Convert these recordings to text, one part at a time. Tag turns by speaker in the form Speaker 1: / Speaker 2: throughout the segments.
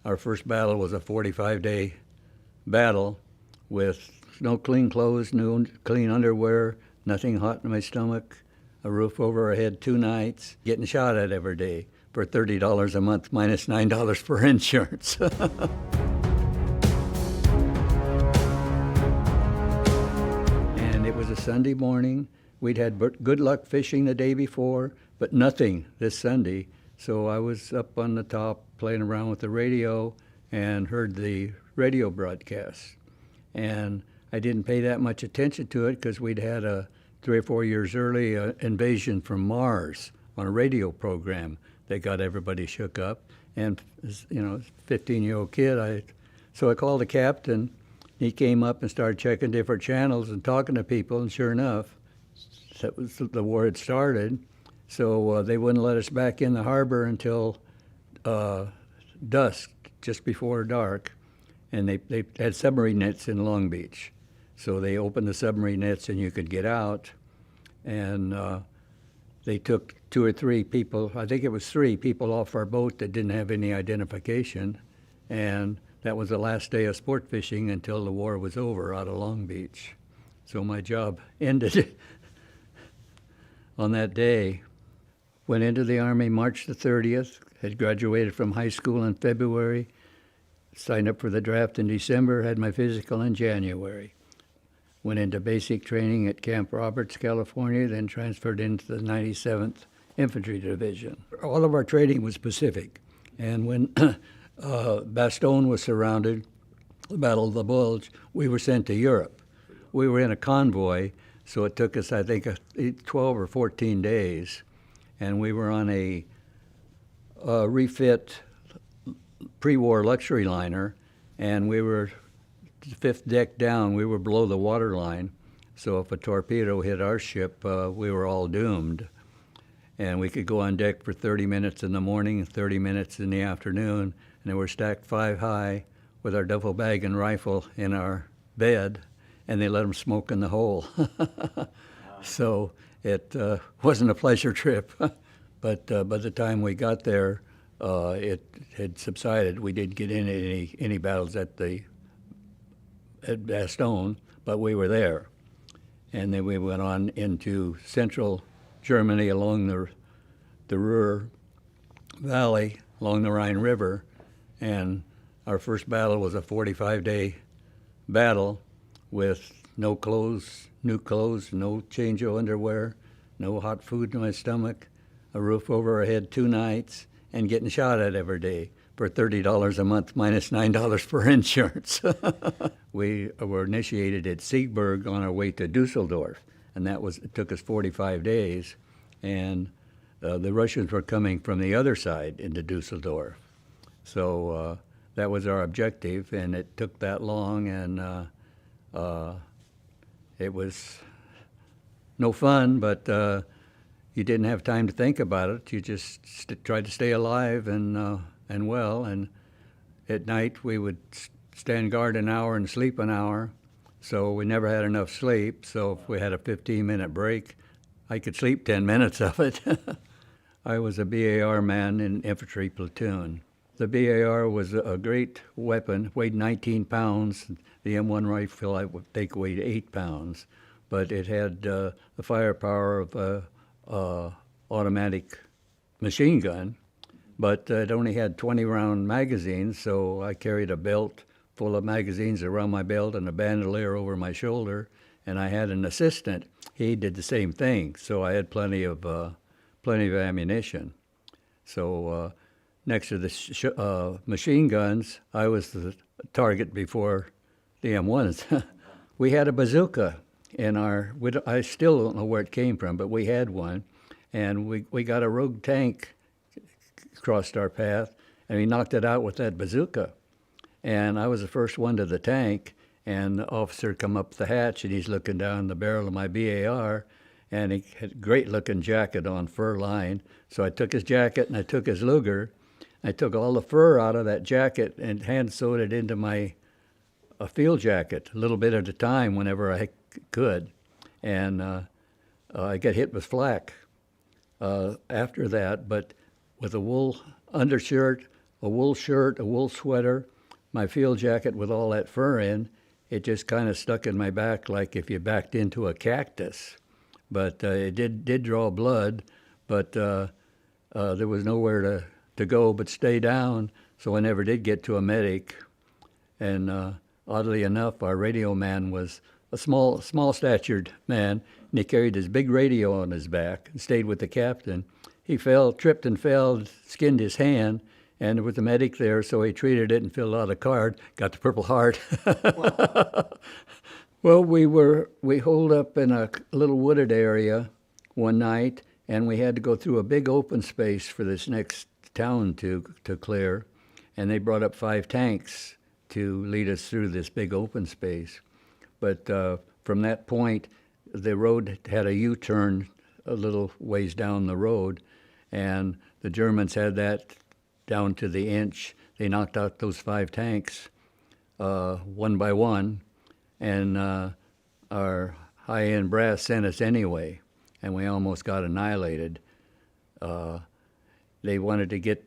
Speaker 1: our first battle was a 45-day battle with no clean clothes, no clean underwear, nothing hot in my stomach, a roof over our head 2 nights, getting shot at every day for $30 a month minus $9 for insurance. And it was a Sunday morning. We'd had good luck fishing the day before, but nothing this Sunday. So I was up on the top playing around with the radio and heard the radio broadcast. And I didn't pay that much attention to it because we'd had a 3 or 4 years early invasion from Mars on a radio program that got everybody shook up. And, 15-year-old kid, so I called the captain. He came up and started checking different channels and talking to people, and sure enough, the war had started. So they wouldn't let us back in the harbor until dusk, just before dark. And they had submarine nets in Long Beach. So they opened the submarine nets and you could get out. And they took 2 or 3 people, I think it was 3 people off our boat that didn't have any identification. And that was the last day of sport fishing until the war was over out of Long Beach. So my job ended on that day. Went into the Army March the 30th, had graduated from high school in February, signed up for the draft in December, had my physical in January. Went into basic training at Camp Roberts, California, then transferred into the 97th Infantry Division. All of our training was Pacific, and when Bastogne was surrounded, the Battle of the Bulge, we were sent to Europe. We were in a convoy, so it took us, I think, 12 or 14 days, and we were on a refit pre-war luxury liner, and we were the 5th deck down. We were below the water line, so if a torpedo hit our ship, we were all doomed. And we could go on deck for 30 minutes in the morning and 30 minutes in the afternoon, and they were stacked 5 high with our duffel bag and rifle in our bed, and they let them smoke in the hole. So it wasn't a pleasure trip, but by the time we got there, it had subsided. We didn't get in any battles at Bastogne, but we were there. And then we went on into central Germany along the Ruhr Valley, along the Rhine River, and our first battle was a 45-day battle with no clothes, new clothes, no change of underwear, no hot food in my stomach, a roof over our head 2 nights, and getting shot at every day for $30 a month minus $9 for insurance. We were initiated at Siegburg on our way to Dusseldorf, and it took us 45 days, and the Russians were coming from the other side into Dusseldorf. So that was our objective, and it took that long, and it was no fun, but you didn't have time to think about it. You just tried to stay alive and well, and at night we would stand guard an hour and sleep an hour, so we never had enough sleep. So if we had a 15-minute break, I could sleep 10 minutes of it. I was a BAR man in infantry platoon. The BAR was a great weapon, weighed 19 pounds. The M1 rifle I would think weighed 8 pounds, but it had the firepower of a automatic machine gun, but it only had 20-round magazines, so I carried a belt full of magazines around my belt and a bandolier over my shoulder, and I had an assistant. He did the same thing, so I had plenty of ammunition. So next to the machine guns, I was the target before the M1s. We had a bazooka in I still don't know where it came from, but we had one, and we got a rogue tank crossed our path, and we knocked it out with that bazooka. And I was the first one to the tank, and the officer come up the hatch, and he's looking down the barrel of my BAR, and he had a great-looking jacket on, fur lined. So I took his jacket, and I took his Luger. I took all the fur out of that jacket and hand-sewed it into my field jacket, a little bit at a time whenever I could. And I got hit with flak after that, but with a wool undershirt, a wool shirt, a wool sweater, my field jacket with all that fur in. It just kind of stuck in my back like if you backed into a cactus. But it did draw blood, but there was nowhere to go but stay down, so I never did get to a medic. And oddly enough, our radio man was a small-statured man, and he carried his big radio on his back and stayed with the captain. He tripped and fell, skinned his hand, and there was a medic there, so he treated it and filled out a card, got the Purple Heart. Wow. Well, we holed up in a little wooded area one night, and we had to go through a big open space for this next town to clear, and they brought up 5 tanks to lead us through this big open space. But from that point, the road had a U-turn a little ways down the road, and the Germans had that down to the inch. They knocked out those 5 tanks one by one, and our high-end brass sent us anyway, and we almost got annihilated. They wanted to get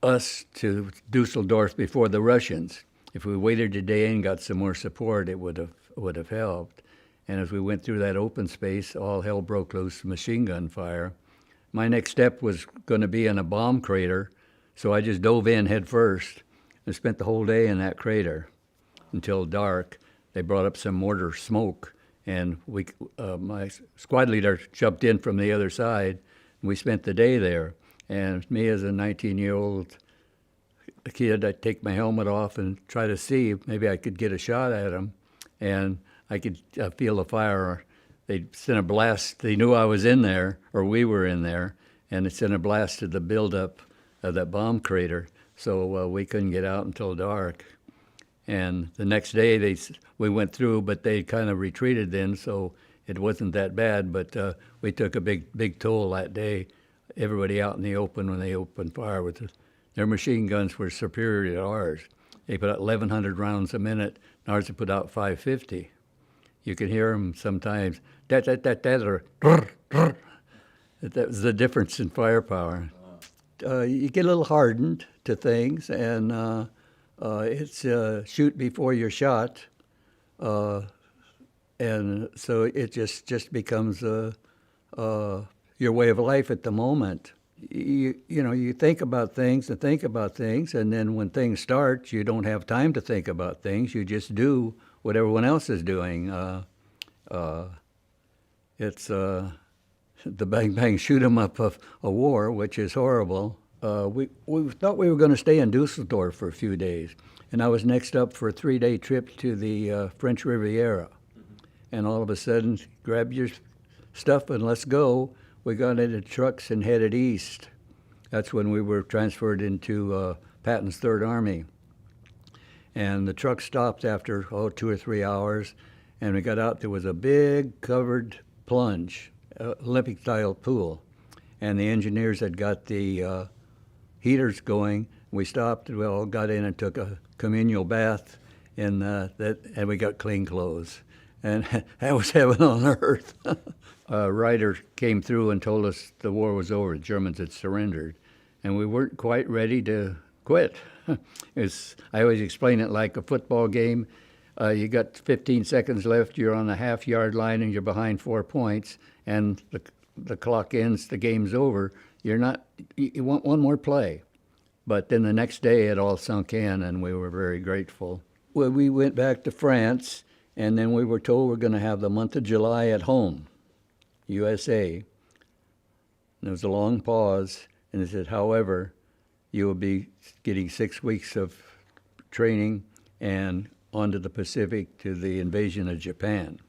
Speaker 1: us to Dusseldorf before the Russians. If we waited a day and got some more support, it would have helped. And as we went through that open space, all hell broke loose, machine gun fire. My next step was going to be in a bomb crater, so I just dove in head first and spent the whole day in that crater until dark. They brought up some mortar smoke, and my squad leader jumped in from the other side, and we spent the day there. And me as a 19-year-old kid, I'd take my helmet off and try to see if maybe I could get a shot at them, and I could feel the fire. They sent a blast. They knew I was in there, or we were in there, and it sent a blast to the buildup of that bomb crater, so we couldn't get out until dark. And the next day we went through, but they kind of retreated then, so it wasn't that bad, but we took a big toll that day. Everybody out in the open when they opened fire with their machine guns were superior to ours. They put out 1,100 rounds a minute, and ours would put out 550. You could hear them sometimes, or that was the difference in firepower. You get a little hardened to things, and it's shoot before you're shot, and so it just becomes your way of life at the moment. You think about things, and then when things start, you don't have time to think about things. You just do what everyone else is doing. It's the bang bang shoot 'em up of a war, which is horrible. We thought we were going to stay in Dusseldorf for a few days, and I was next up for a 3-day trip to the French Riviera. And all of a sudden, grab your stuff and let's go. We got into trucks and headed east. That's when we were transferred into Patton's Third Army. And the truck stopped after 2 or 3 hours, and we got out. There was a big covered plunge, Olympic-style pool, and the engineers had got the heaters going. We stopped, we all got in and took a communal bath in that, and we got clean clothes. And that was heaven on earth. A rider came through and told us the war was over, the Germans had surrendered, and we weren't quite ready to quit. I always explain it like a football game. You got 15 seconds left, you're on the half-yard line, and you're behind 4 points, and the clock ends, the game's over. You want one more play. But then the next day it all sunk in, and we were very grateful. Well, we went back to France, and then we were told we're going to have the month of July at home, USA. And there was a long pause, and they said, however, you will be getting 6 weeks of training and onto the Pacific to the invasion of Japan.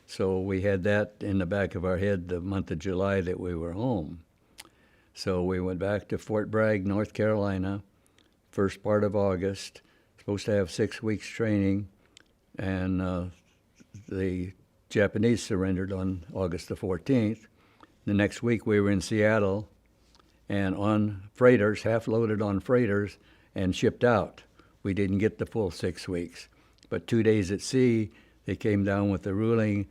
Speaker 1: So we had that in the back of our head the month of July that we were home. So we went back to Fort Bragg, North Carolina, first part of August, supposed to have 6 weeks training, and the Japanese surrendered on August the 14th. The next week we were in Seattle and on freighters, half loaded on freighters, and shipped out. We didn't get the full 6 weeks. But 2 days at sea, they came down with the ruling,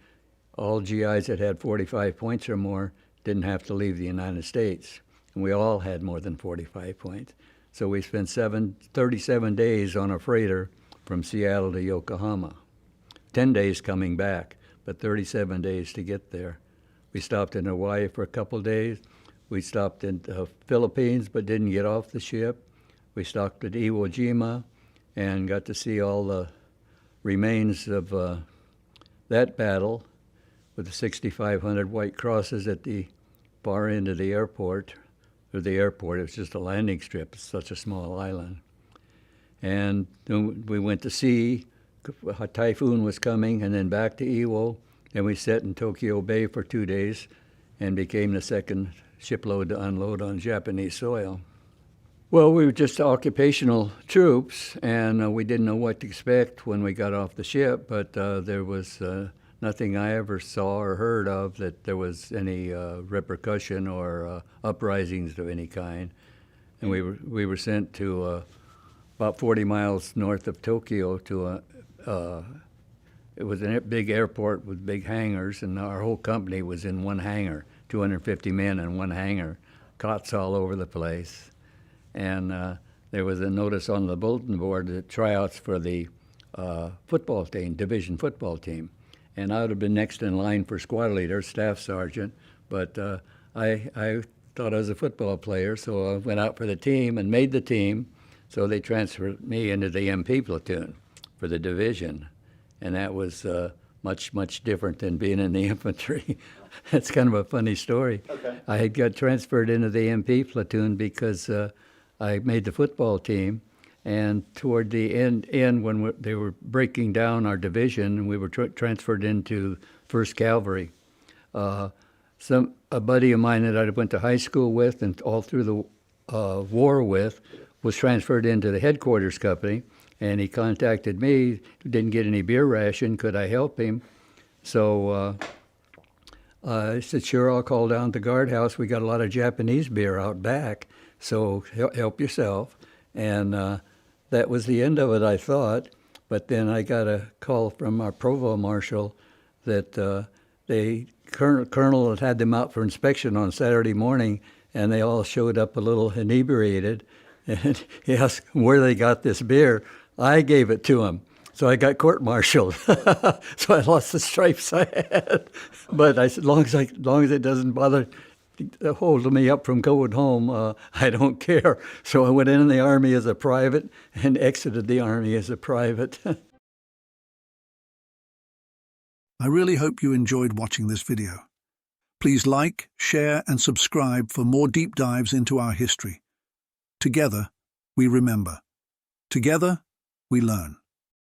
Speaker 1: all GIs that had 45 points or more didn't have to leave the United States. And we all had more than 45 points. So we spent 37 days on a freighter from Seattle to Yokohama. 10 days coming back, but 37 days to get there. We stopped in Hawaii for a couple days. We stopped in the Philippines but didn't get off the ship. We stopped at Iwo Jima and got to see all the remains of that battle with the 6,500 white crosses at the far end of the airport. Or the airport, it was just a landing strip. It's such a small island. And then we went to sea. A typhoon was coming, and then back to Iwo. Then we sat in Tokyo Bay for 2 days and became the second shipload to unload on Japanese soil. Well, we were just occupational troops, and we didn't know what to expect when we got off the ship, but there was nothing I ever saw or heard of that there was any repercussion or uprisings of any kind. And we were sent to about 40 miles north of Tokyo to it was a big airport with big hangars, and our whole company was in one hangar, 250 men in one hangar, cots all over the place. And there was a notice on the bulletin board that tryouts for the football team, division football team. And I would have been next in line for squad leader, staff sergeant, but I thought I was a football player, so I went out for the team and made the team, so they transferred me into the MP platoon for the division. And that was much, much different than being in the infantry. That's kind of a funny story. Okay. I had got transferred into the MP platoon because I made the football team, and toward the end when they were breaking down our division, we were transferred into 1st Cavalry. A buddy of mine that I went to high school with and all through the war with was transferred into the headquarters company, and he contacted me, didn't get any beer ration, could I help him? So I said, sure, I'll call down to the guardhouse. We got a lot of Japanese beer out back, so help yourself. And that was the end of it, I thought. But then I got a call from our provost marshal that the colonel had them out for inspection on Saturday morning, and they all showed up a little inebriated. And he asked where they got this beer. I gave it to him. So I got court-martialed. So I lost the stripes I had. But I said, as long as it doesn't bother holding me up from going home, I don't care. So I went in the Army as a private and exited the Army as a private.
Speaker 2: I really hope you enjoyed watching this video. Please like, share, and subscribe for more deep dives into our history. Together, we remember. Together, we learn.